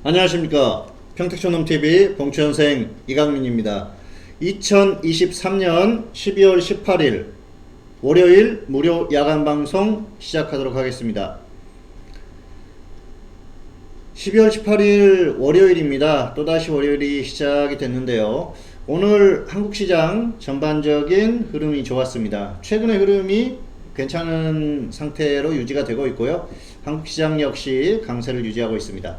안녕하십니까. 평택촌놈TV 봉추현생 이강민입니다. 2023년 12월 18일 월요일 무료 야간방송 시작하도록 하겠습니다. 12월 18일 월요일입니다. 또다시 월요일이 시작이 됐는데요. 오늘 한국시장 전반적인 흐름이 좋았습니다. 최근의 흐름이 괜찮은 상태로 유지가 되고 있고요. 한국시장 역시 강세를 유지하고 있습니다.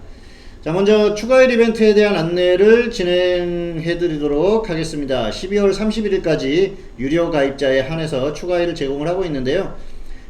자, 먼저 추가일 이벤트에 대한 안내를 진행해 드리도록 하겠습니다. 12월 31일까지 유료 가입자에 한해서 추가일을 제공을 하고 있는데요.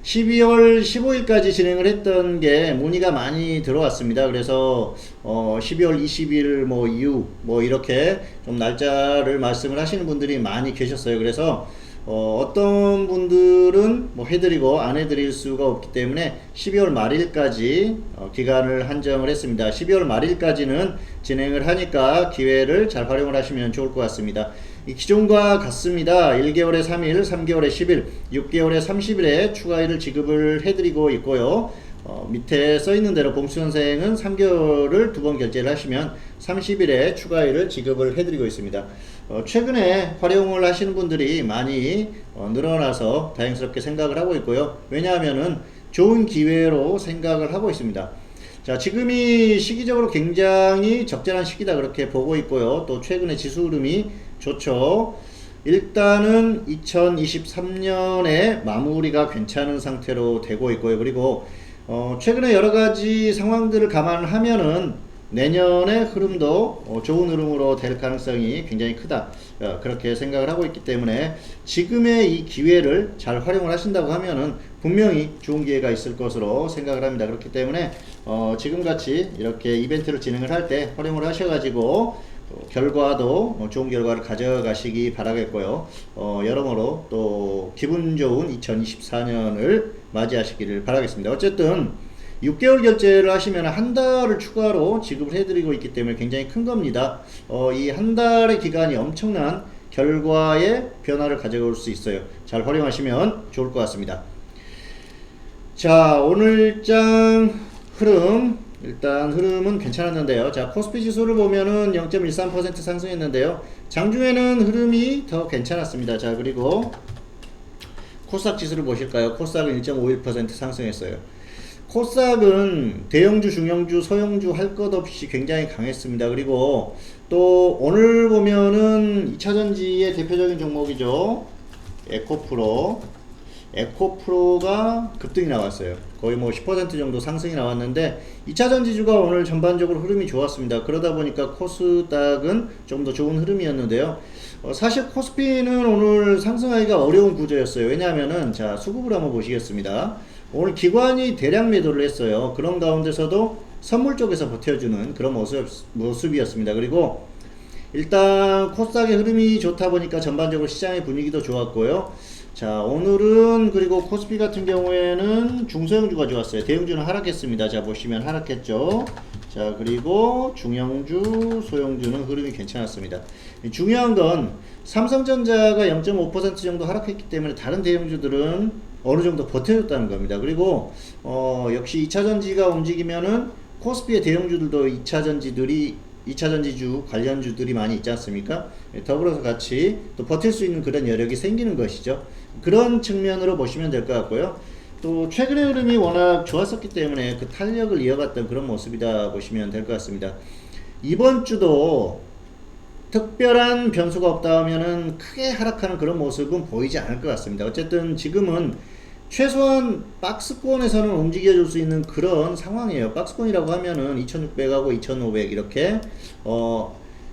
12월 15일까지 진행을 했던 게 문의가 많이 들어왔습니다. 그래서 12월 20일 이후 이렇게 좀 날짜를 말씀을 하시는 분들이 많이 계셨어요. 그래서 어떤 분들은 해드리고 안 해드릴 수가 없기 때문에 12월 말일까지 기간을 한정을 했습니다. 12월 말일까지는 진행을 하니까 기회를 잘 활용을 하시면 좋을 것 같습니다. 이 기존과 같습니다. 1개월에 3일, 3개월에 10일, 6개월에 30일에 추가일을 지급을 해드리고 있고요. 밑에 써있는 대로 봉수선생은 3개월을 2번 결제를 하시면 30일에 추가일을 지급을 해드리고 있습니다. 최근에 활용을 하시는 분들이 많이 늘어나서 다행스럽게 생각을 하고 있고요. 왜냐하면은 좋은 기회로 생각을 하고 있습니다. 자, 지금이 시기적으로 굉장히 적절한 시기다 그렇게 보고 있고요. 또 최근에 지수 흐름이 좋죠. 일단은 2023년에 마무리가 괜찮은 상태로 되고 있고요. 그리고 최근에 여러가지 상황들을 감안하면은 내년의 흐름도 좋은 흐름으로 될 가능성이 굉장히 크다, 그렇게 생각을 하고 있기 때문에 지금의 이 기회를 잘 활용을 하신다고 하면은 분명히 좋은 기회가 있을 것으로 생각을 합니다. 그렇기 때문에 지금같이 이렇게 이벤트를 진행을 할 때 활용을 하셔가지고 결과도 좋은 결과를 가져가시기 바라겠고요. 여러모로 또 기분 좋은 2024년을 맞이하시기를 바라겠습니다. 어쨌든 6개월 결제를 하시면 한 달을 추가로 지급을 해드리고 있기 때문에 굉장히 큰 겁니다. 이 한 달의 기간이 엄청난 결과의 변화를 가져올 수 있어요. 잘 활용하시면 좋을 것 같습니다. 자, 오늘장 흐름, 일단 흐름은 괜찮았는데요. 자, 코스피 지수를 보면은 0.13% 상승했는데요. 장중에는 흐름이 더 괜찮았습니다. 자, 그리고 코스닥 지수를 보실까요? 코스닥은 1.51% 상승했어요. 코스닥은 대형주, 중형주, 소형주 할 것 없이 굉장히 강했습니다. 그리고 또 오늘 보면은 2차전지의 대표적인 종목이죠. 에코프로가 급등이 나왔어요. 거의 10% 정도 상승이 나왔는데 2차전지주가 오늘 전반적으로 흐름이 좋았습니다. 그러다 보니까 코스닥은 좀 더 좋은 흐름이었는데요. 사실 코스피는 오늘 상승하기가 어려운 구조였어요. 왜냐하면은 자, 수급을 한번 보시겠습니다. 오늘 기관이 대량 매도를 했어요. 그런 가운데서도 선물 쪽에서 버텨주는 그런 모습이었습니다. 그리고 일단 코스닥의 흐름이 좋다 보니까 전반적으로 시장의 분위기도 좋았고요. 자, 오늘은 그리고 코스피 같은 경우에는 중소형주가 좋았어요. 대형주는 하락했습니다. 자, 보시면 하락했죠. 자, 그리고 중형주, 소형주는 흐름이 괜찮았습니다. 중요한 건 삼성전자가 0.5% 정도 하락했기 때문에 다른 대형주들은 어느 정도 버텨줬다는 겁니다. 그리고 역시 2차전지가 움직이면은 코스피의 대형주들도 2차전지주 관련주들이 많이 있지 않습니까? 더불어서 같이 또 버틸 수 있는 그런 여력이 생기는 것이죠. 그런 측면으로 보시면 될 것 같고요. 또 최근의 흐름이 워낙 좋았었기 때문에 그 탄력을 이어갔던 그런 모습이다 보시면 될 것 같습니다. 이번 주도 특별한 변수가 없다 하면은 크게 하락하는 그런 모습은 보이지 않을 것 같습니다. 어쨌든 지금은 최소한 박스권에서는 움직여줄 수 있는 그런 상황이에요. 박스권이라고 하면은 2600하고 2500 이렇게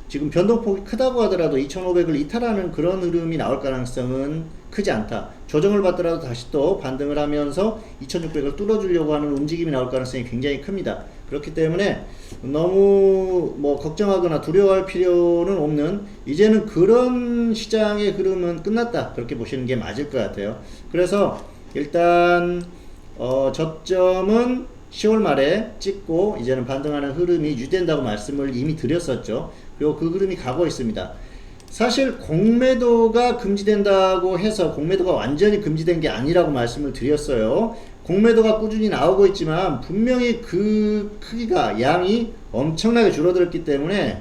지금 변동폭이 크다고 하더라도 2500을 이탈하는 그런 흐름이 나올 가능성은 크지 않다. 조정을 받더라도 다시 또 반등을 하면서 2600을 뚫어주려고 하는 움직임이 나올 가능성이 굉장히 큽니다. 그렇기 때문에 너무 걱정하거나 두려워할 필요는 없는, 이제는 그런 시장의 흐름은 끝났다, 그렇게 보시는 게 맞을 것 같아요. 그래서 일단 저점은 10월 말에 찍고 이제는 반등하는 흐름이 유지된다고 말씀을 이미 드렸었죠. 그리고 그 흐름이 가고 있습니다. 사실 공매도가 금지된다고 해서 공매도가 완전히 금지된 게 아니라고 말씀을 드렸어요. 공매도가 꾸준히 나오고 있지만 분명히 그 크기가 양이 엄청나게 줄어들었기 때문에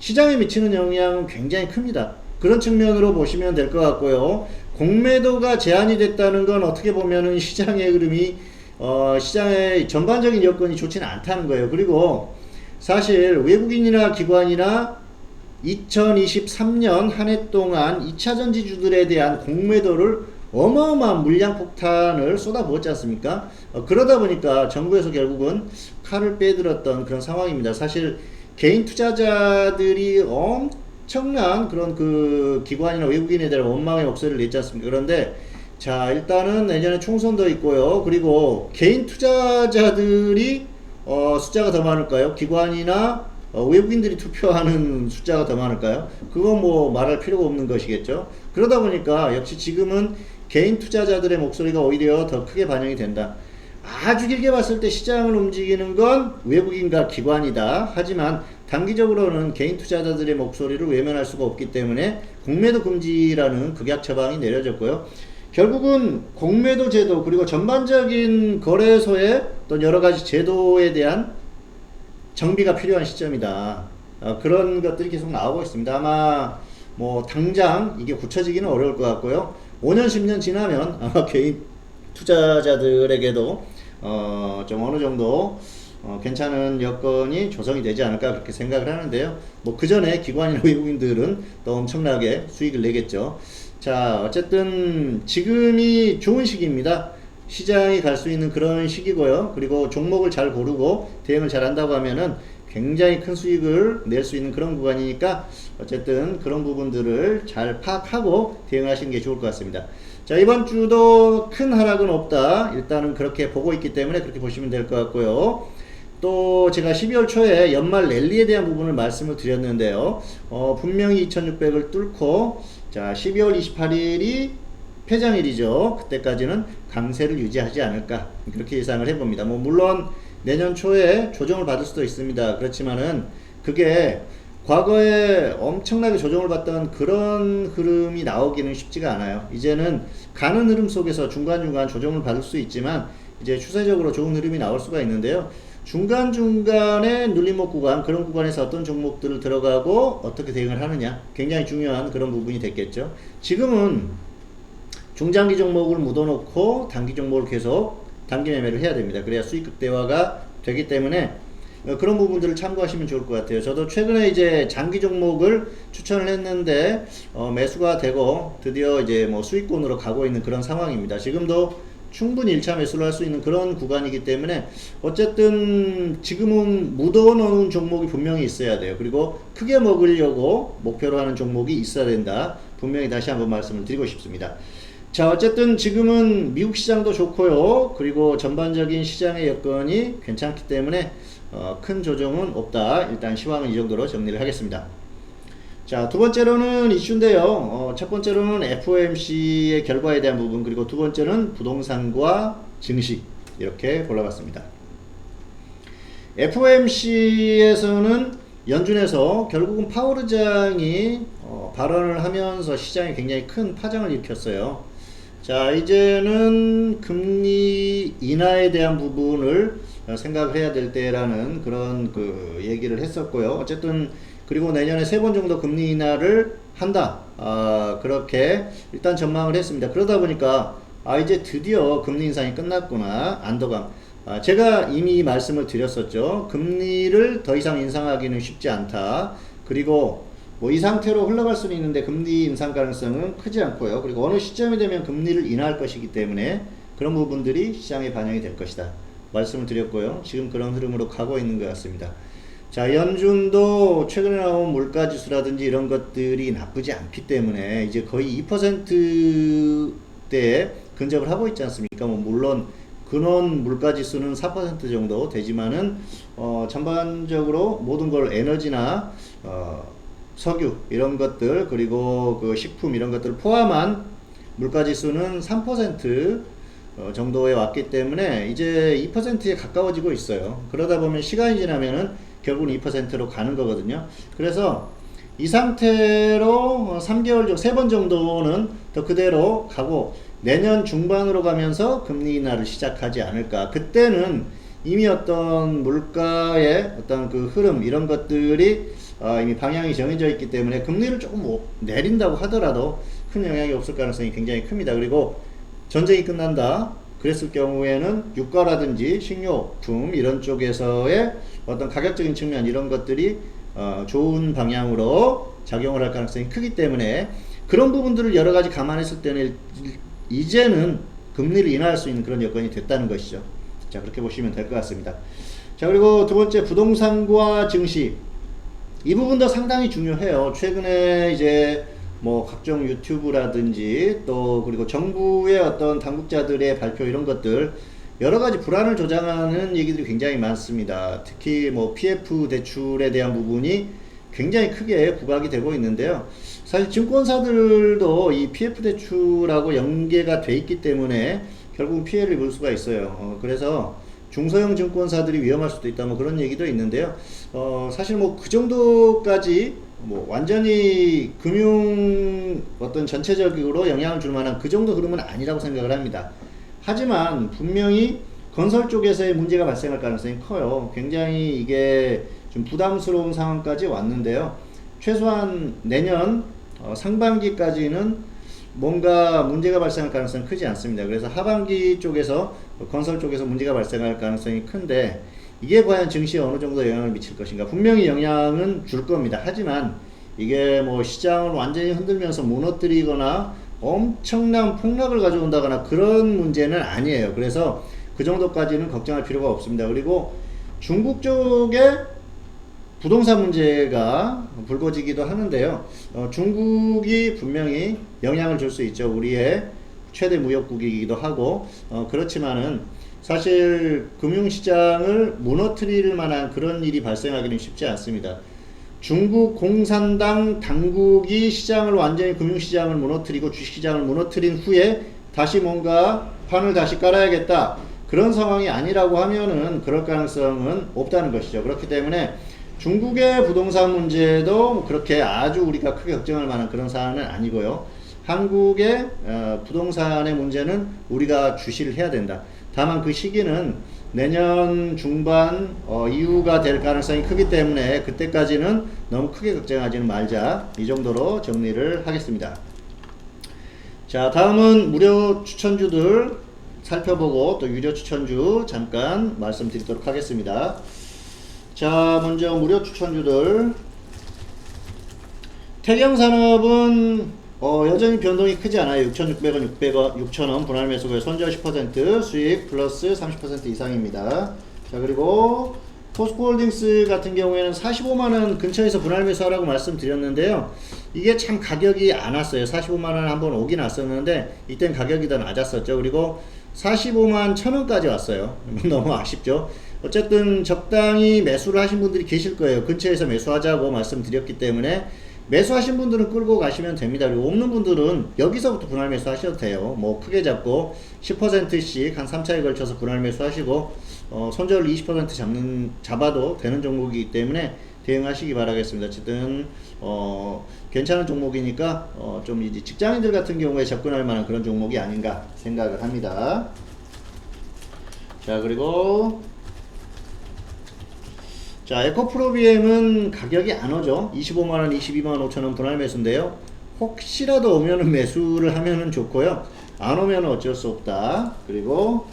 시장에 미치는 영향은 굉장히 큽니다. 그런 측면으로 보시면 될 것 같고요. 공매도가 제한이 됐다는 건 어떻게 보면은 시장의 흐름이 시장의 전반적인 여건이 좋지는 않다는 거예요. 그리고 사실 외국인이나 기관이나 2023년 한 해 동안 2차 전지주들에 대한 공매도를 어마어마한 물량 폭탄을 쏟아부었지 않습니까? 그러다 보니까 정부에서 결국은 칼을 빼들었던 그런 상황입니다. 사실 개인 투자자들이 엄청난 그런 그 기관이나 외국인에 대한 원망의 목소리를 냈지 않습니까? 그런데 자, 일단은 내년에 총선도 있고요. 그리고 개인 투자자들이 숫자가 더 많을까요? 기관이나 외국인들이 투표하는 숫자가 더 많을까요? 그건 뭐 말할 필요가 없는 것이겠죠. 그러다 보니까 역시 지금은 개인 투자자들의 목소리가 오히려 더 크게 반영이 된다. 아주 길게 봤을 때 시장을 움직이는 건 외국인과 기관이다. 하지만 단기적으로는 개인 투자자들의 목소리를 외면할 수가 없기 때문에 공매도 금지라는 극약 처방이 내려졌고요. 결국은 공매도 제도 그리고 전반적인 거래소의 또 여러 가지 제도에 대한 정비가 필요한 시점이다. 그런 것들이 계속 나오고 있습니다. 아마 뭐 당장 이게 굳혀지기는 어려울 것 같고요. 5년 10년 지나면 아마 개인 투자자들에게도 좀 어느 정도 괜찮은 여건이 조성이 되지 않을까 그렇게 생각을 하는데요. 뭐 그 전에 기관이나 외국인들은 또 엄청나게 수익을 내겠죠. 자, 어쨌든 지금이 좋은 시기입니다. 시장이 갈 수 있는 그런 시기고요. 그리고 종목을 잘 고르고 대응을 잘 한다고 하면은 굉장히 큰 수익을 낼 수 있는 그런 구간이니까 어쨌든 그런 부분들을 잘 파악하고 대응을 하시는 게 좋을 것 같습니다. 자, 이번 주도 큰 하락은 없다. 일단은 그렇게 보고 있기 때문에 그렇게 보시면 될 것 같고요. 또 제가 12월 초에 연말 랠리에 대한 부분을 말씀을 드렸는데요. 분명히 2600을 뚫고 자, 12월 28일이 폐장일이죠. 그때까지는 강세를 유지하지 않을까 그렇게 예상을 해봅니다. 뭐 물론 내년 초에 조정을 받을 수도 있습니다. 그렇지만은 그게 과거에 엄청나게 조정을 받던 그런 흐름이 나오기는 쉽지가 않아요. 이제는 가는 흐름 속에서 중간중간 조정을 받을 수 있지만 이제 추세적으로 좋은 흐름이 나올 수가 있는데요. 중간중간에 눌림목 구간, 그런 구간에서 어떤 종목들을 들어가고 어떻게 대응을 하느냐 굉장히 중요한 그런 부분이 됐겠죠. 지금은 중장기 종목을 묻어놓고 단기 종목을 계속 단기 매매를 해야 됩니다. 그래야 수익 극대화가 되기 때문에 그런 부분들을 참고하시면 좋을 것 같아요. 저도 최근에 이제 장기 종목을 추천을 했는데 매수가 되고 드디어 이제 뭐 수익권으로 가고 있는 그런 상황입니다. 지금도 충분히 1차 매수를 할 수 있는 그런 구간이기 때문에 어쨌든 지금은 묻어놓은 종목이 분명히 있어야 돼요. 그리고 크게 먹으려고 목표로 하는 종목이 있어야 된다. 분명히 다시 한번 말씀을 드리고 싶습니다. 자, 어쨌든 지금은 미국 시장도 좋고요. 그리고 전반적인 시장의 여건이 괜찮기 때문에 큰 조정은 없다. 일단 시황은 이 정도로 정리를 하겠습니다. 자, 두 번째로는 이슈인데요. 첫 번째로는 FOMC의 결과에 대한 부분, 그리고 두 번째는 부동산과 증시 이렇게 골라봤습니다. FOMC에서는 연준에서 결국은 파월 의장이 발언을 하면서 시장에 굉장히 큰 파장을 일으켰어요. 자, 이제는 금리 인하에 대한 부분을 생각을 해야 될 때라는 그런 그 얘기를 했었고요. 어쨌든 그리고 내년에 3번 정도 금리 인하를 한다. 그렇게 일단 전망을 했습니다. 그러다 보니까 이제 드디어 금리 인상이 끝났구나. 안도감. 제가 이미 말씀을 드렸었죠. 금리를 더 이상 인상하기는 쉽지 않다. 그리고 뭐 이 상태로 흘러갈 수는 있는데 금리 인상 가능성은 크지 않고요. 그리고 어느 시점이 되면 금리를 인하할 것이기 때문에 그런 부분들이 시장에 반영이 될 것이다. 말씀을 드렸고요. 지금 그런 흐름으로 가고 있는 것 같습니다. 자, 연준도 최근에 나온 물가지수라든지 이런 것들이 나쁘지 않기 때문에 이제 거의 2%대에 근접을 하고 있지 않습니까? 뭐 물론 근원 물가지수는 4% 정도 되지만은 전반적으로 모든 걸 에너지나 석유 이런 것들 그리고 그 식품 이런 것들을 포함한 물가지수는 3% 정도에 왔기 때문에 이제 2%에 가까워지고 있어요. 그러다 보면 시간이 지나면은 결국은 2%로 가는 거거든요. 그래서 이 상태로 3개월 정도, 3번 정도는 더 그대로 가고 내년 중반으로 가면서 금리 인하를 시작하지 않을까. 그때는 이미 어떤 물가의 어떤 그 흐름 이런 것들이 이미 방향이 정해져 있기 때문에 금리를 조금 내린다고 하더라도 큰 영향이 없을 가능성이 굉장히 큽니다. 그리고 전쟁이 끝난다 그랬을 경우에는 유가라든지 식료품 이런 쪽에서의 어떤 가격적인 측면 이런 것들이 좋은 방향으로 작용을 할 가능성이 크기 때문에 그런 부분들을 여러 가지 감안했을 때는 이제는 금리를 인하할 수 있는 그런 여건이 됐다는 것이죠. 자, 그렇게 보시면 될 것 같습니다. 자, 그리고 두 번째 부동산과 증시. 이 부분도 상당히 중요해요. 최근에 이제 뭐 각종 유튜브라든지 또 그리고 정부의 어떤 당국자들의 발표 이런 것들 여러 가지 불안을 조장하는 얘기들이 굉장히 많습니다. 특히 뭐 PF 대출에 대한 부분이 굉장히 크게 부각이 되고 있는데요. 사실 증권사들도 이 PF 대출하고 연계가 돼 있기 때문에 결국 피해를 볼 수가 있어요. 그래서 중소형 증권사들이 위험할 수도 있다 뭐 그런 얘기도 있는데요. 사실 뭐 그 정도까지 뭐 완전히 금융 어떤 전체적으로 영향을 줄 만한 그 정도 흐름은 아니라고 생각을 합니다. 하지만 분명히 건설 쪽에서의 문제가 발생할 가능성이 커요. 굉장히 이게 좀 부담스러운 상황까지 왔는데요. 최소한 내년 상반기까지는 뭔가 문제가 발생할 가능성이 크지 않습니다. 그래서 하반기 쪽에서 건설 쪽에서 문제가 발생할 가능성이 큰데 이게 과연 증시에 어느 정도 영향을 미칠 것인가. 분명히 영향은 줄 겁니다. 하지만 이게 뭐 시장을 완전히 흔들면서 무너뜨리거나 엄청난 폭락을 가져온다거나 그런 문제는 아니에요. 그래서 그 정도까지는 걱정할 필요가 없습니다. 그리고 중국 쪽에 부동산 문제가 불거지기도 하는데요. 중국이 분명히 영향을 줄 수 있죠. 우리의 최대 무역국이기도 하고 그렇지만은 사실 금융시장을 무너뜨릴 만한 그런 일이 발생하기는 쉽지 않습니다. 중국 공산당 당국이 시장을 완전히 금융시장을 무너뜨리고 주식시장을 무너뜨린 후에 다시 뭔가 판을 다시 깔아야겠다 그런 상황이 아니라고 하면은 그럴 가능성은 없다는 것이죠. 그렇기 때문에 중국의 부동산 문제도 그렇게 아주 우리가 크게 걱정할 만한 그런 사안은 아니고요. 한국의 부동산의 문제는 우리가 주시를 해야 된다. 다만 그 시기는 내년 중반 이후가 될 가능성이 크기 때문에 그때까지는 너무 크게 걱정하지는 말자. 이 정도로 정리를 하겠습니다. 자, 다음은 무료 추천주들 살펴보고 또 유료 추천주 잠깐 말씀드리도록 하겠습니다. 자, 먼저 무료 추천주들. 태경산업은 여전히 변동이 크지 않아요. 6,600원, 6,000원 분할 매수고요. 손절 10%, 수익 플러스 30% 이상입니다. 자, 그리고 포스코홀딩스 같은 경우에는 45만원 근처에서 분할 매수하라고 말씀드렸는데요. 이게 참 가격이 안 왔어요. 45만원 한번 오긴 왔었는데 이땐 가격이 더 낮았었죠. 그리고 45만 1,000원까지 왔어요. 너무 아쉽죠. 어쨌든 적당히 매수를 하신 분들이 계실 거예요. 근처에서 매수하자고 말씀드렸기 때문에 매수하신 분들은 끌고 가시면 됩니다. 그리고 없는 분들은 여기서부터 분할 매수 하셔도 돼요. 뭐 크게 잡고 10%씩 한 3차에 걸쳐서 분할 매수 하시고 손절을 20% 잡아도 되는 종목이기 때문에 대응하시기 바라겠습니다. 어쨌든 괜찮은 종목이니까 좀 이제 직장인들 같은 경우에 접근할 만한 그런 종목이 아닌가 생각을 합니다. 자, 그리고 자, 에코프로비엠은 가격이 안 오죠. 25만원, 22만 5천원 분할 매수인데요. 혹시라도 오면은 매수를 하면은 좋고요. 안 오면은 어쩔 수 없다. 그리고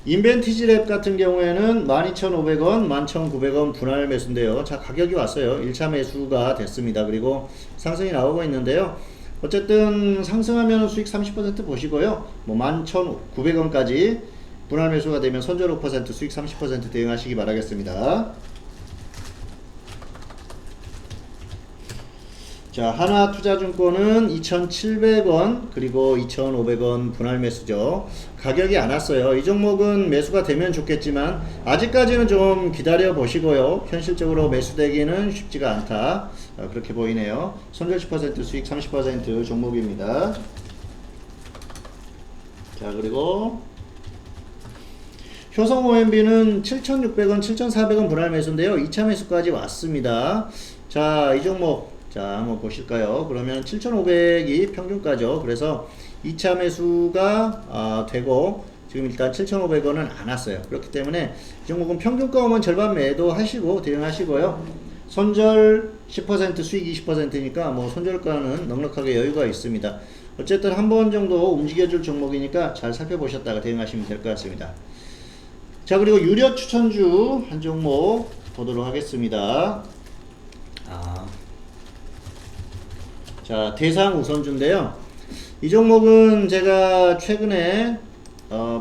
인벤티지랩 같은 경우에는 12,500원, 11,900원 분할 매수인데요. 자, 가격이 왔어요. 1차 매수가 됐습니다. 그리고 상승이 나오고 있는데요. 어쨌든 상승하면 수익 30% 보시고요. 뭐 11,900원까지 분할 매수가 되면 손절 5%, 수익 30% 대응하시기 바라겠습니다. 자, 하나투자증권은 2,700원 그리고 2,500원 분할 매수죠. 가격이 안 왔어요. 이 종목은 매수가 되면 좋겠지만 아직까지는 좀 기다려 보시고요. 현실적으로 매수되기는 쉽지가 않다. 그렇게 보이네요. 손절 10%, 수익 30% 종목입니다. 자, 그리고 효성 OMB는 7,600원, 7,400원 분할 매수인데요. 2차 매수까지 왔습니다. 자, 이 종목, 자, 한번 보실까요? 그러면 7,500이 평균가죠. 그래서 2차 매수가 되고, 지금 일단 7,500원은 안 왔어요. 그렇기 때문에 이 종목은 평균가 오면 절반 매도하시고, 대응하시고요. 손절 10% 수익 20%니까 뭐 손절가는 넉넉하게 여유가 있습니다. 어쨌든 한 번 정도 움직여줄 종목이니까 잘 살펴보셨다가 대응하시면 될 것 같습니다. 자, 그리고 유료 추천주 한 종목 보도록 하겠습니다. 자, 대상 우선주인데요. 이 종목은 제가 최근에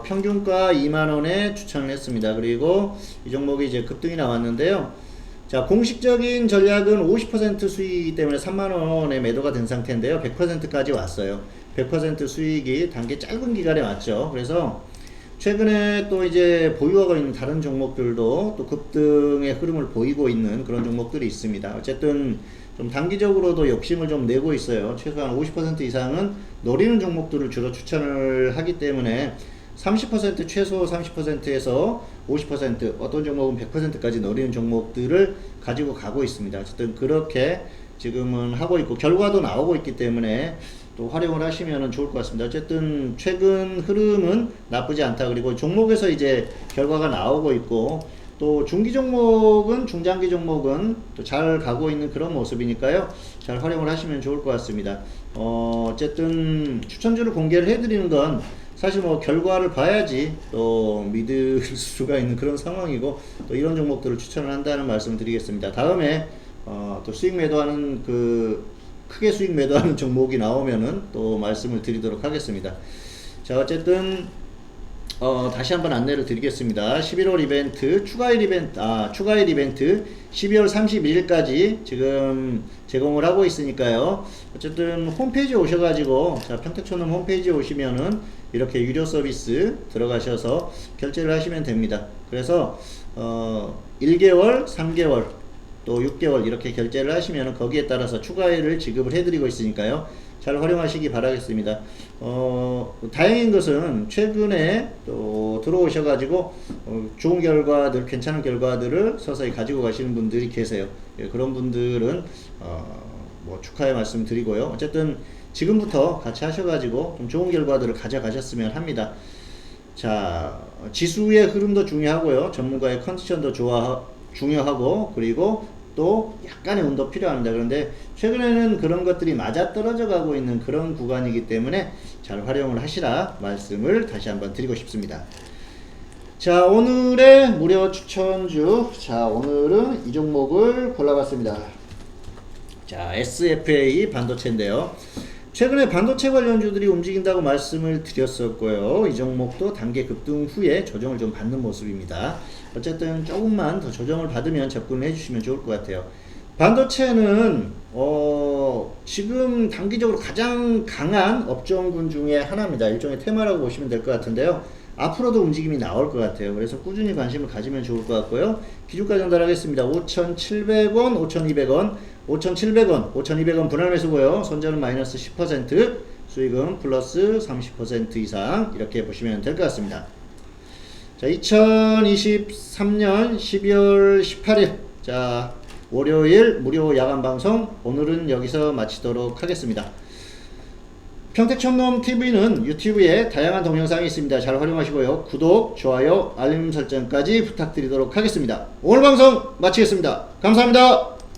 평균가 2만원에 추천을 했습니다. 그리고 이 종목이 이제 급등이 나왔는데요. 자, 공식적인 전략은 50% 수익이기 때문에 3만원에 매도가 된 상태인데요. 100%까지 왔어요. 100% 수익이 단기 짧은 기간에 왔죠. 그래서 최근에 또 이제 보유하고 있는 다른 종목들도 또 급등의 흐름을 보이고 있는 그런 종목들이 있습니다. 어쨌든 좀 단기적으로도 욕심을 좀 내고 있어요. 최소한 50% 이상은 노리는 종목들을 주로 추천을 하기 때문에 30% 최소 30%에서 50% 어떤 종목은 100%까지 노리는 종목들을 가지고 가고 있습니다. 어쨌든 그렇게 지금은 하고 있고 결과도 나오고 있기 때문에 또 활용을 하시면 좋을 것 같습니다. 어쨌든 최근 흐름은 나쁘지 않다. 그리고 종목에서 이제 결과가 나오고 있고 또 중기 종목은 중장기 종목은 또 잘 가고 있는 그런 모습이니까요. 잘 활용을 하시면 좋을 것 같습니다. 어쨌든 추천주를 공개를 해드리는 건 사실 뭐 결과를 봐야지 또 믿을 수가 있는 그런 상황이고 또 이런 종목들을 추천을 한다는 말씀을 드리겠습니다. 다음에 또 수익 매도하는 크게 수익 매도하는 종목이 나오면은 또 말씀을 드리도록 하겠습니다. 자, 어쨌든 다시 한번 안내를 드리겠습니다. 11월 이벤트, 추가일 이벤트 12월 31일까지 지금 제공을 하고 있으니까요. 어쨌든 홈페이지에 오셔가지고, 자, 평택촌놈 홈페이지에 오시면은 이렇게 유료 서비스 들어가셔서 결제를 하시면 됩니다. 그래서, 1개월, 3개월, 또 6개월 이렇게 결제를 하시면 거기에 따라서 추가일을 지급을 해드리고 있으니까요. 잘 활용하시기 바라겠습니다. 다행인 것은 최근에 또 들어오셔가지고 좋은 결과들, 괜찮은 결과들을 서서히 가지고 가시는 분들이 계세요. 예, 그런 분들은 뭐 축하의 말씀 드리고요. 어쨌든 지금부터 같이 하셔가지고 좀 좋은 결과들을 가져가셨으면 합니다. 자, 지수의 흐름도 중요하고요. 전문가의 컨디션도 중요하고 그리고 또 약간의 운도 필요합니다. 그런데 최근에는 그런 것들이 맞아떨어져 가고 있는 그런 구간이기 때문에 잘 활용을 하시라 말씀을 다시 한번 드리고 싶습니다. 자, 오늘의 무료 추천주, 자, 오늘은 이 종목을 골라봤습니다. 자, SFA 반도체인데요. 최근에 반도체 관련주들이 움직인다고 말씀을 드렸었고요. 이 종목도 단기 급등 후에 조정을 좀 받는 모습입니다. 어쨌든 조금만 더 조정을 받으면 접근을 해주시면 좋을 것 같아요. 반도체는 지금 단기적으로 가장 강한 업종군 중에 하나입니다. 일종의 테마라고 보시면 될 것 같은데요. 앞으로도 움직임이 나올 것 같아요. 그래서 꾸준히 관심을 가지면 좋을 것 같고요. 기준가 전달하겠습니다. 5,700원, 5,200원, 5,700원, 5,200원 분할 매수고요. 손절은 마이너스 10%, 수익은 플러스 30% 이상 이렇게 보시면 될 것 같습니다. 자, 2023년 12월 18일 자, 월요일 무료 야간 방송 오늘은 여기서 마치도록 하겠습니다. 평택촌놈 TV는 유튜브에 다양한 동영상이 있습니다. 잘 활용하시고요. 구독, 좋아요, 알림 설정까지 부탁드리도록 하겠습니다. 오늘 방송 마치겠습니다. 감사합니다.